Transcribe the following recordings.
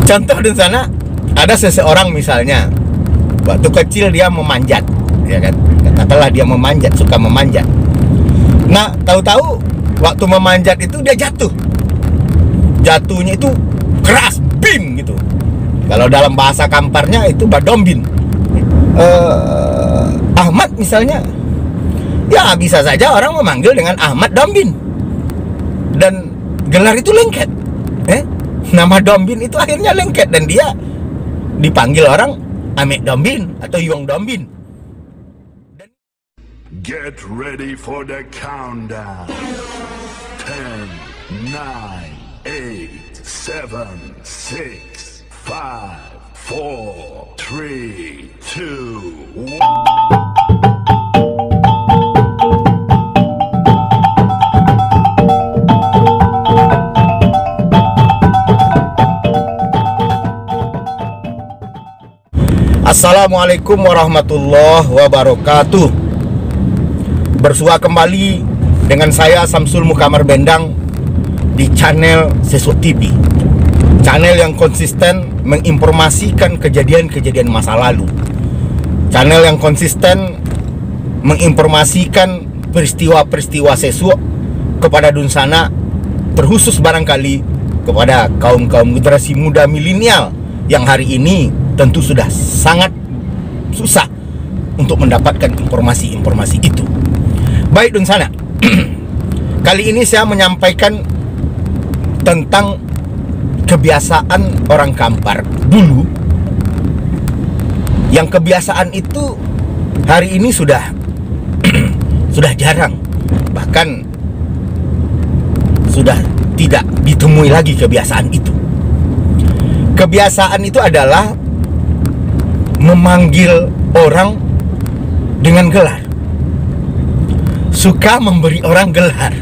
Contoh di sana ada seseorang misalnya waktu kecil dia memanjat, ya kan? Katakanlah dia memanjat, suka memanjat. Nah, tahu-tahu waktu memanjat itu dia jatuh. Jatuhnya itu keras, bim gitu. Kalau dalam bahasa kamparnya itu badombin. Ahmad misalnya, ya bisa saja orang memanggil dengan Ahmad Dombin. Dan gelar itu lengket. Nama Dombin itu akhirnya lengket dan dia dipanggil orang Ahmad Dombin atau Yong Dombin. Get ready for the countdown. 10, 9, 8, 7, 6, 5, 4, 3, 2, 1. Assalamualaikum warahmatullahi wabarakatuh. Bersua kembali dengan saya Samsul Mukamar Bendang di channel Sesuk TV. Channel yang konsisten menginformasikan kejadian-kejadian masa lalu. Channel yang konsisten menginformasikan peristiwa-peristiwa Sesuk kepada dunsana, terkhusus barangkali kepada kaum-kaum generasi muda milenial yang hari ini tentu sudah sangat susah untuk mendapatkan informasi-informasi itu. Baik dunsana, kali ini saya menyampaikan tentang kebiasaan orang Kampar dulu, yang kebiasaan itu hari ini sudah sudah jarang, bahkan sudah tidak ditemui lagi kebiasaan itu. Kebiasaan itu adalah memanggil orang dengan gelar. Suka memberi orang gelar.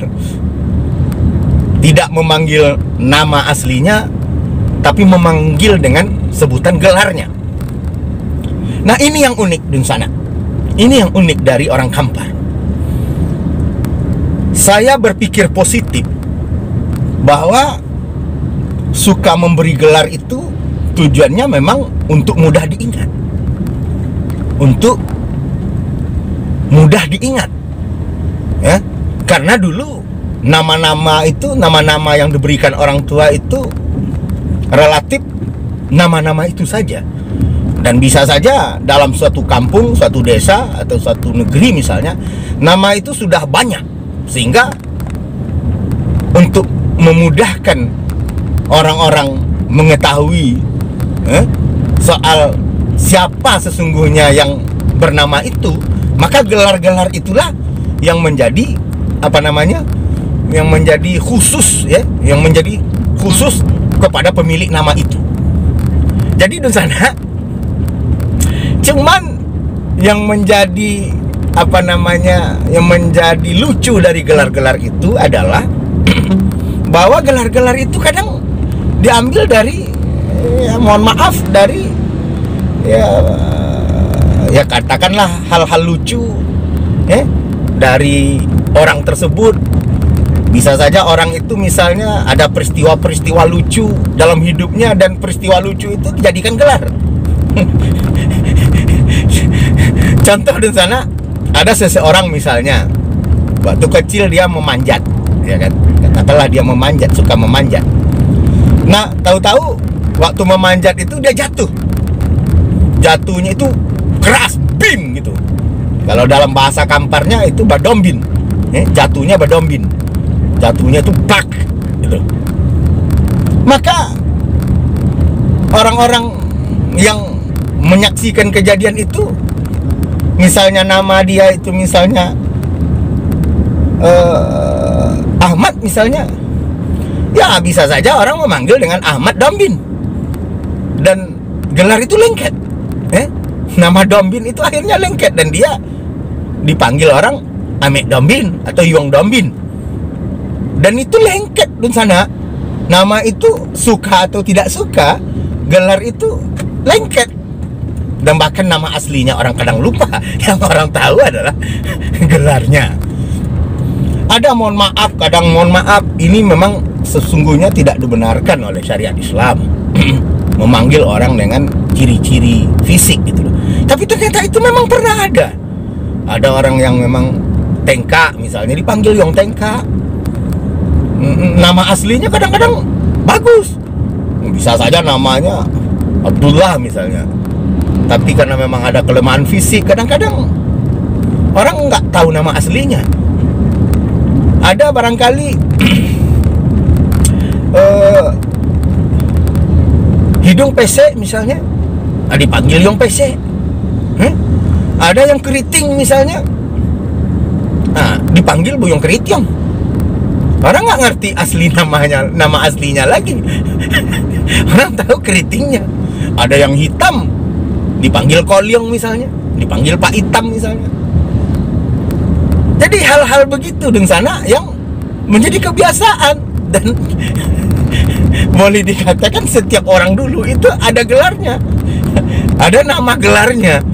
Tidak memanggil nama aslinya, tapi memanggil dengan sebutan gelarnya. Nah, ini yang unik dunsana. Ini yang unik dari orang Kampar. Saya berpikir positif bahwa suka memberi gelar itu tujuannya memang untuk mudah diingat. Untuk mudah diingat, ya, karena dulu nama-nama itu, nama-nama yang diberikan orang tua itu relatif nama-nama itu saja, dan bisa saja dalam suatu kampung, suatu desa atau suatu negeri misalnya, nama itu sudah banyak, sehingga untuk memudahkan orang-orang mengetahui soal siapa sesungguhnya yang bernama itu, maka gelar-gelar itulah yang menjadi yang menjadi khusus, ya, yang menjadi khusus kepada pemilik nama itu. Jadi dunsana, cuman yang menjadi yang menjadi lucu dari gelar-gelar itu adalah bahwa gelar-gelar itu kadang diambil dari, mohon maaf, dari ya katakanlah hal-hal lucu dari orang tersebut. Bisa saja orang itu misalnya ada peristiwa-peristiwa lucu dalam hidupnya, dan peristiwa lucu itu dijadikan gelar. Contoh di sana ada seseorang misalnya waktu kecil dia memanjat, ya kan? Katakanlah dia memanjat, suka memanjat. Nah, tahu-tahu waktu memanjat itu dia jatuh. Jatuhnya itu keras, bim gitu. Kalau dalam bahasa kamparnya itu badombin. Jatuhnya badombin. Jatuhnya itu bak gitu. Maka orang-orang yang menyaksikan kejadian itu, misalnya nama dia itu misalnya Ahmad misalnya, ya bisa saja orang memanggil dengan Ahmad Dombin. Dan gelar itu lengket. Nama Dombin itu akhirnya lengket dan dia dipanggil orang Ahmad Dombin atau Yong Dombin. Dan itu lengket dunsana. Nama itu suka atau tidak suka, gelar itu lengket. Dan bahkan nama aslinya orang kadang lupa. Yang orang tahu adalah gelarnya. Ada mohon maaf, kadang mohon maaf, ini memang sesungguhnya tidak dibenarkan oleh syariat Islam. memanggil orang dengan ciri-ciri fisik gitu loh. Tapi ternyata itu memang pernah ada. Ada orang yang memang Tengka misalnya dipanggil Yong Tengka. Nama aslinya kadang-kadang bagus. Bisa saja namanya Abdullah misalnya. Tapi karena memang ada kelemahan fisik, kadang-kadang orang nggak tahu nama aslinya. Ada barangkali hidung pesek misalnya, dipanggil Yong pesek. Ada yang keriting misalnya, dipanggil Buyong Keriting. Orang nggak ngerti asli namanya, nama aslinya lagi. Orang tahu keritingnya. Ada yang hitam, dipanggil Kolyong misalnya, dipanggil Pak Hitam misalnya. Jadi hal-hal begitu di sana yang menjadi kebiasaan. Dan boleh dikatakan setiap orang dulu itu ada gelarnya, ada nama gelarnya.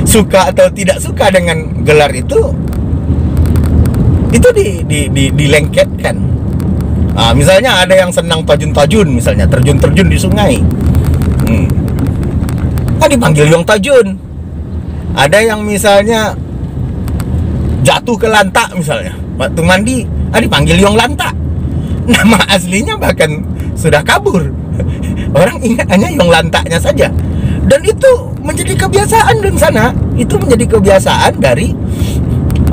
Suka atau tidak suka dengan gelar itu dilengketkan. Misalnya ada yang senang tajun-tajun misalnya, terjun-terjun di sungai, dipanggil Yong Tajun. Ada yang misalnya jatuh ke lantak misalnya waktu mandi, dipanggil Yong Lantak. Nama aslinya bahkan sudah kabur. Orang ingat hanya Yong Lantaknya saja. Dan itu menjadi kebiasaan di sana. Itu menjadi kebiasaan dari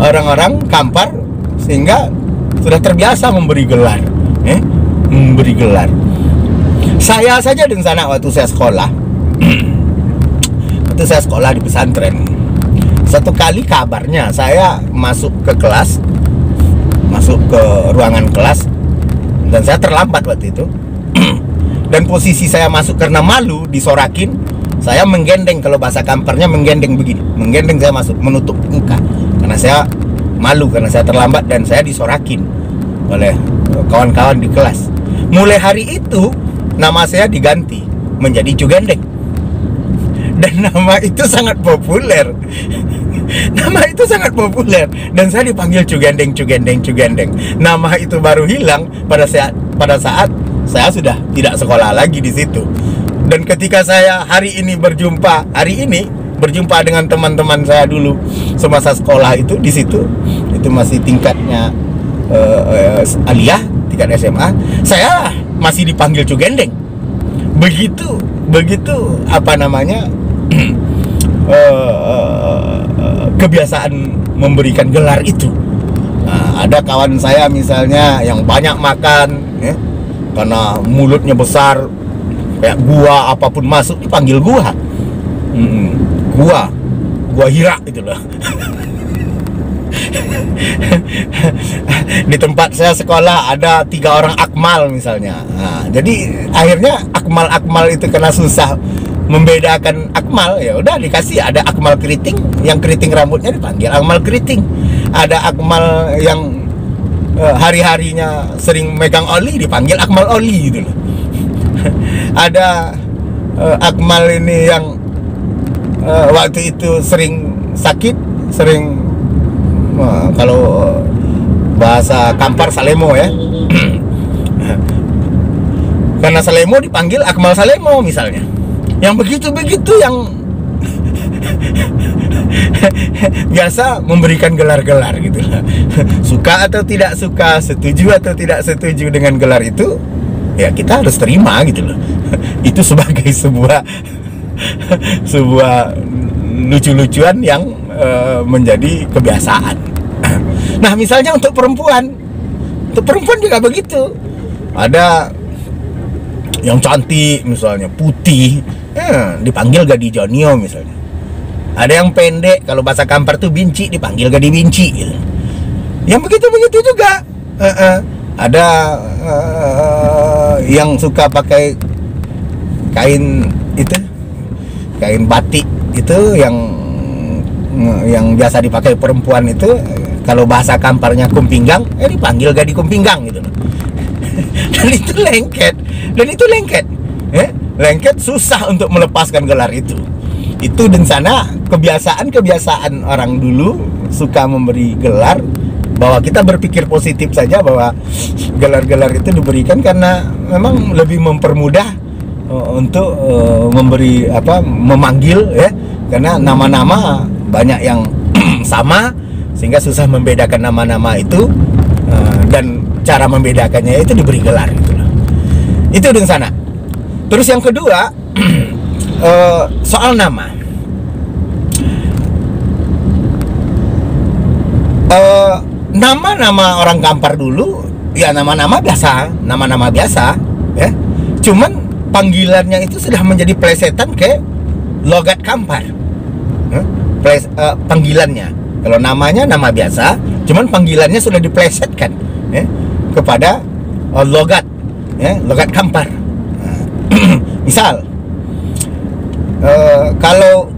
orang-orang Kampar, sehingga sudah terbiasa memberi gelar. Memberi gelar. Saya saja di sana waktu saya sekolah. Waktu saya sekolah di pesantren. Satu kali kabarnya saya masuk ke kelas, masuk ke ruangan kelas, dan saya terlambat waktu itu. Dan posisi saya masuk karena malu disorakin. Saya menggendeng, kalau bahasa Kamparnya menggendeng begini. Menggendeng saya masuk, menutup muka. Karena saya malu, karena saya terlambat dan saya disorakin oleh kawan-kawan di kelas. Mulai hari itu nama saya diganti menjadi Cugendeng. Dan nama itu sangat populer. Nama itu sangat populer. Dan saya dipanggil Cugendeng, Cugendeng, Cugendeng. Nama itu baru hilang pada saat saya sudah tidak sekolah lagi di situ. Dan ketika saya hari ini berjumpa dengan teman-teman saya dulu semasa sekolah itu di situ, itu masih tingkatnya aliyah, tingkat SMA, saya masih dipanggil Cugendeng. Begitu apa namanya, kebiasaan memberikan gelar itu. Ada kawan saya misalnya yang banyak makan, karena mulutnya besar kayak gua, apapun masuk dipanggil gua. Gua Hira itu loh. Di tempat saya sekolah ada 3 orang Akmal misalnya. Jadi akhirnya Akmal itu karena susah membedakan Akmal, ya udah dikasih ada Akmal keriting, yang keriting rambutnya dipanggil Akmal keriting. Ada Akmal yang hari-harinya sering megang oli dipanggil Akmal oli gitu loh. Ada Akmal ini yang waktu itu sering sakit, sering kalau bahasa Kampar Salemo ya. Karena Salemo dipanggil Akmal Salemo misalnya. Yang begitu-begitu yang biasa memberikan gelar-gelar gitu lah. Suka atau tidak suka, setuju atau tidak setuju dengan gelar itu, ya kita harus terima gitu loh. Itu sebagai sebuah lucu-lucuan yang menjadi kebiasaan. Nah misalnya untuk perempuan juga begitu. Ada yang cantik misalnya, putih, dipanggil Gadi Jonio misalnya. Ada yang pendek, kalau bahasa Kampar tuh binci, dipanggil Gadi Binci gitu. Yang begitu-begitu juga. Ada yang suka pakai kain itu, kain batik itu yang biasa dipakai perempuan itu, kalau bahasa Kamparnya kumpinggang, dipanggil Gadi Kumpinggang gitu loh. Dan itu lengket, lengket susah untuk melepaskan gelar itu. Itu di sana kebiasaan orang dulu suka memberi gelar, bahwa kita berpikir positif saja bahwa gelar-gelar itu diberikan karena memang lebih mempermudah untuk memberi memanggil ya, karena nama-nama banyak yang sama sehingga susah membedakan nama-nama itu, dan cara membedakannya itu diberi gelar gitu loh. Itu di sana. Terus yang kedua, soal nama. Nama-nama orang Kampar dulu ya nama-nama biasa ya. Cuman panggilannya itu sudah menjadi plesetan ke logat Kampar. Panggilannya. Kalau namanya nama biasa, cuman panggilannya sudah diplesetkan ya, kepada logat ya, logat Kampar. Misal kalau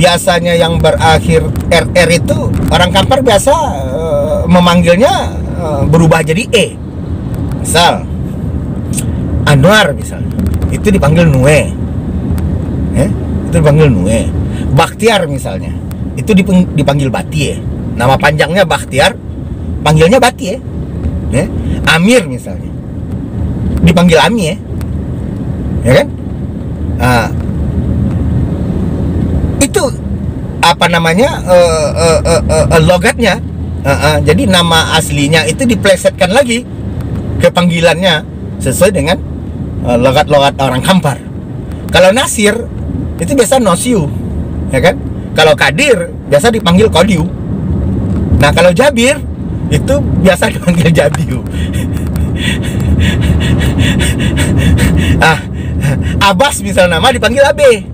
biasanya yang berakhir RR itu orang Kampar biasa memanggilnya berubah jadi E. Misal Anwar misalnya, itu dipanggil Nue ya, itu dipanggil Nue. Bakhtiar misalnya, itu dipanggil Batie. Nama panjangnya Bakhtiar, panggilnya Batie ya. Amir misalnya, dipanggil Ami ya kan. Itu apa namanya, logatnya. Jadi nama aslinya itu diplesetkan lagi ke panggilannya sesuai dengan logat-logat orang Kampar. Kalau Nasir itu biasa Nosiu ya kan. Kalau Kadir biasa dipanggil Kodiu. Nah kalau Jabir itu biasa dipanggil Jabiu. Abbas misal nama dipanggil Abe.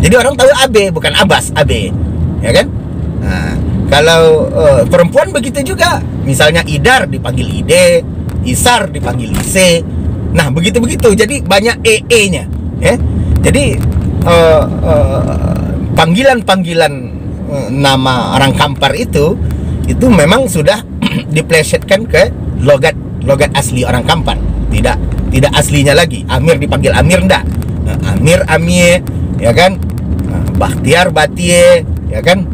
Jadi orang tahu Abe bukan Abbas, Abe ya kan. Kalau perempuan begitu juga, misalnya Idar dipanggil Ide, Isar dipanggil Ise. Nah begitu-begitu, jadi banyak EE-nya ya. Jadi panggilan-panggilan nama orang Kampar itu memang sudah diplesetkan ke logat asli orang Kampar. Tidak aslinya lagi. Amir dipanggil Amir enggak. Amir Amie ya kan. Bakhtiar Batie ya kan.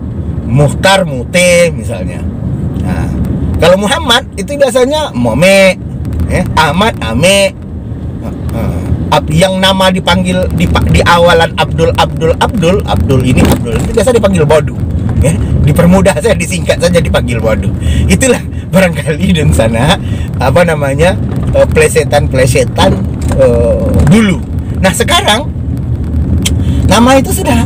Muhtar Mute misalnya. Nah, kalau Muhammad itu biasanya Mome ya, Ahmad Ame. Yang nama dipanggil di awalan Abdul ini itu biasa dipanggil Bodu ya. Dipermudah saja, disingkat saja dipanggil Bodu. Itulah barangkali di sana apa namanya, plesetan dulu. Nah sekarang nama itu sudah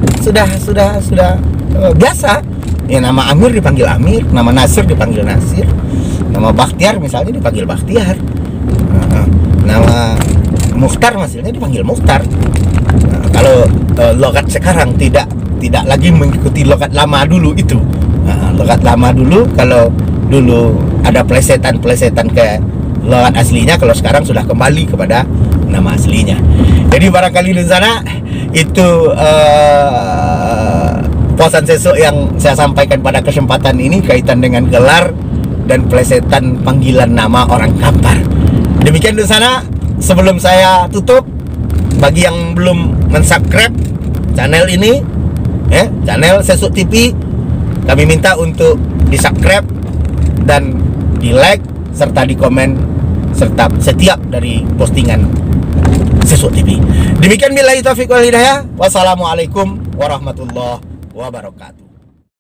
biasa ya. Nama Amir dipanggil Amir, nama Nasir dipanggil Nasir, nama Bakhtiar misalnya dipanggil Bakhtiar, nama Mukhtar maksudnya dipanggil Mukhtar. Kalau logat sekarang tidak lagi mengikuti logat lama dulu itu. Logat lama dulu, kalau dulu ada plesetan ke logat aslinya, kalau sekarang sudah kembali kepada nama aslinya. Jadi barangkali di sana itu posan sesuk yang saya sampaikan pada kesempatan ini kaitan dengan gelar dan plesetan panggilan nama orang Kampar. Demikian di sana. Sebelum saya tutup, bagi yang belum mensubscribe channel ini ya, channel Sesuk TV, kami minta untuk di-subscribe dan di-like serta di-komen serta setiap dari postingan Sesuk TV. Demikian billahi taufiq wal hidayah. Wassalamualaikum warahmatullahi wabarakatuh.